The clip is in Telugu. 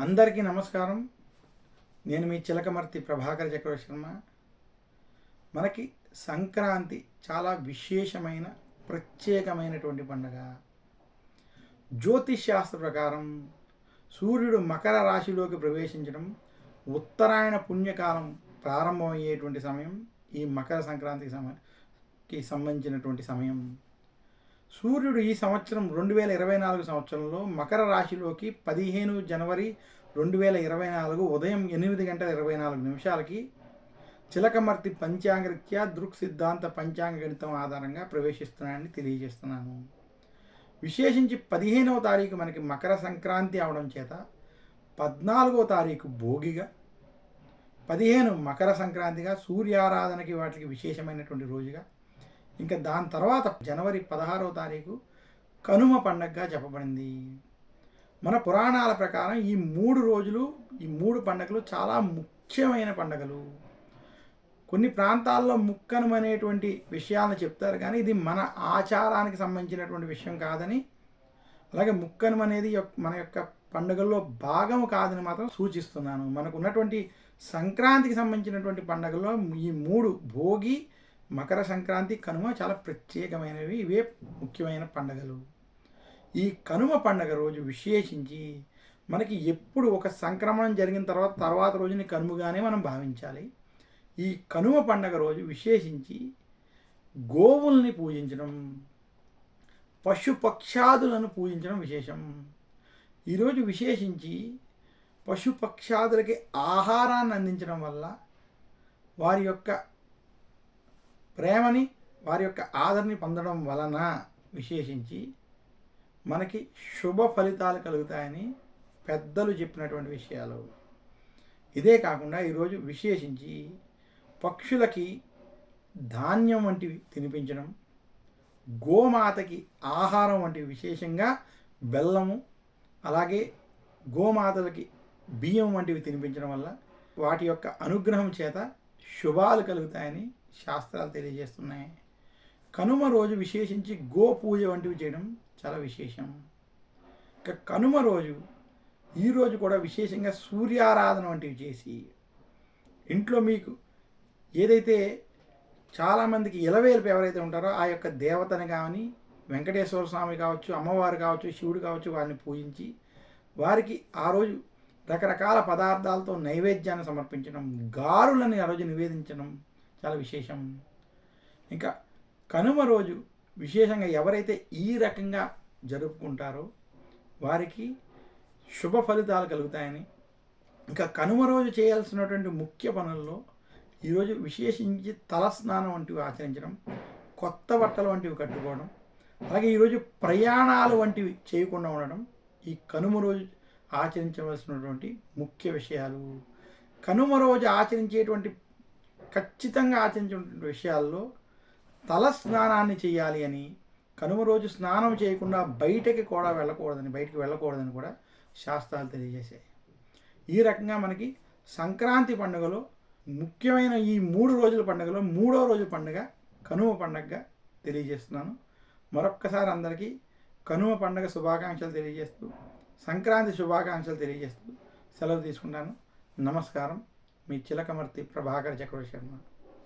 అందరికీ నమస్కారం. నేను మీ చిలకమర్తి ప్రభాకర్ చక్రవర్తి శర్మ. మనకి సంక్రాంతి చాలా విశేషమైన ప్రత్యేకమైనటువంటి పండుగ. జ్యోతిష్ శాస్త్ర ప్రకారం సూర్యుడు మకర రాశిలోకి ప్రవేశించడం, ఉత్తరాయణ పుణ్యకాలం ప్రారంభమయ్యేటువంటి సమయం ఈ మకర సంక్రాంతికి సంబంధించినటువంటి సమయం. సూర్యుడు ఈ సంవత్సరం 2024 సంవత్సరంలో మకర రాశిలోకి 15 జనవరి 2024 ఉదయం 8:24 చిలకమర్తి పంచాంగరీత్యా దృక్ సిద్ధాంత పంచాంగ గణితం ఆధారంగా ప్రవేశిస్తున్నానని తెలియజేస్తున్నాను. విశేషించి 15వ తారీఖు మనకి మకర సంక్రాంతి అవడం చేత 14వ తారీఖు భోగిగా, 15 మకర సంక్రాంతిగా, సూర్యారాధనకి వాటికి విశేషమైనటువంటి రోజుగా, ఇంకా దాని తర్వాత జనవరి 16వ తారీఖు కనుమ పండగగా చెప్పబడింది. మన పురాణాల ప్రకారం ఈ 3 రోజులు, ఈ 3 పండుగలు చాలా ముఖ్యమైన పండుగలు. కొన్ని ప్రాంతాల్లో ముక్కనుమ అనేటువంటి విషయాలను చెప్తారు, కానీ ఇది మన ఆచారానికి సంబంధించినటువంటి విషయం కాదని, అలాగే ముక్కనుమ అనేది మన యొక్క పండుగల్లో భాగము కాదని మాత్రం సూచిస్తున్నాను. మనకు ఉన్నటువంటి సంక్రాంతికి సంబంధించినటువంటి పండుగల్లో ఈ 3 భోగి, మకర సంక్రాంతి, కనుమ చాలా ప్రత్యేకమైనవి. ఇవే ముఖ్యమైన పండుగలు. ఈ కనుమ పండుగ రోజు విశేషించి మనకి ఎప్పుడు ఒక సంక్రమణం జరిగిన తర్వాత రోజుని కనుమగానే మనం భావించాలి. ఈ కనుమ పండుగ రోజు విశేషించి గోవుల్ని పూజించడం, పశుపక్షాదులను పూజించడం విశేషం. ఈరోజు విశేషించి పశుపక్షాదులకి ఆహారాన్ని అందించడం వల్ల వారి యొక్క ప్రేమని, వారి యొక్క ఆదరణని పొందడం వలన విశేషించి మనకి శుభ ఫలితాలు కలుగుతాయని పెద్దలు చెప్పినటువంటి విషయాలు. ఇదే కాకుండా ఈరోజు విశేషించి పక్షులకి ధాన్యం వంటివి తినిపించడం, గోమాతకి ఆహారం వంటివి, విశేషంగా బెల్లము, అలాగే గోమాతలకి బియ్యం వంటివి తినిపించడం వల్ల వాటి యొక్క అనుగ్రహం చేత శుభాలు కలుగుతాయని శాస్త్రాలు తెలియజేస్తున్నాయి. కనుమ రోజు విశేషించి గో పూజ వంటివి చేయడం చాలా విశేషం. ఇక కనుమ రోజు ఈరోజు కూడా విశేషంగా సూర్యారాధన వంటివి చేసి ఇంట్లో మీకు ఏదైతే చాలామందికి ఇలవేల్పు ఎవరైతే ఉంటారో ఆ యొక్క దేవతని కానీ, వెంకటేశ్వర స్వామి కావచ్చు, అమ్మవారు కావచ్చు, శివుడు కావచ్చు, వారిని పూజించి వారికి ఆ రోజు రకరకాల పదార్థాలతో నైవేద్యాన్ని సమర్పించడం, గారులని ఆ రోజు నివేదించడం చాలా విశేషం. ఇంకా కనుమ రోజు విశేషంగా ఎవరైతే ఈ రకంగా జరుపుకుంటారో వారికి శుభ ఫలితాలు కలుగుతాయని, ఇంకా కనుమ రోజు చేయాల్సినటువంటి ముఖ్య పనుల్లో ఈరోజు విశేషించి తలస్నానం వంటివి ఆచరించడం, కొత్త బట్టలు వంటివి కట్టుకోవడం, అలాగే ఈరోజు ప్రయాణాలు వంటివి చేయకుండా ఉండడం ఈ కనుమ రోజు ఆచరించవలసినటువంటి ముఖ్య విషయాలు. కనుమ రోజు ఖచ్చితంగా ఆచరించేటువంటి విషయాల్లో తల స్నానాన్ని చేయాలి అని, కనుమ రోజు స్నానం చేయకుండా బయటికి వెళ్ళకూడదని కూడా శాస్త్రాలు తెలియజేశాయి. ఈ రకంగా మనకి సంక్రాంతి పండుగలో ముఖ్యమైన ఈ 3 రోజుల పండుగలో 3వ రోజు పండుగ కనుమ పండుగగా తెలియజేస్తున్నాను. మరొక్కసారి అందరికీ కనుమ పండుగ శుభాకాంక్షలు తెలియజేస్తూ, సంక్రాంతి శుభాకాంక్షలు తెలియజేస్తూ సెలవు తీసుకుంటాను. నమస్కారం. మీ చిలకమర్తి ప్రభాకర్ చక్రవర్తి శర్మ.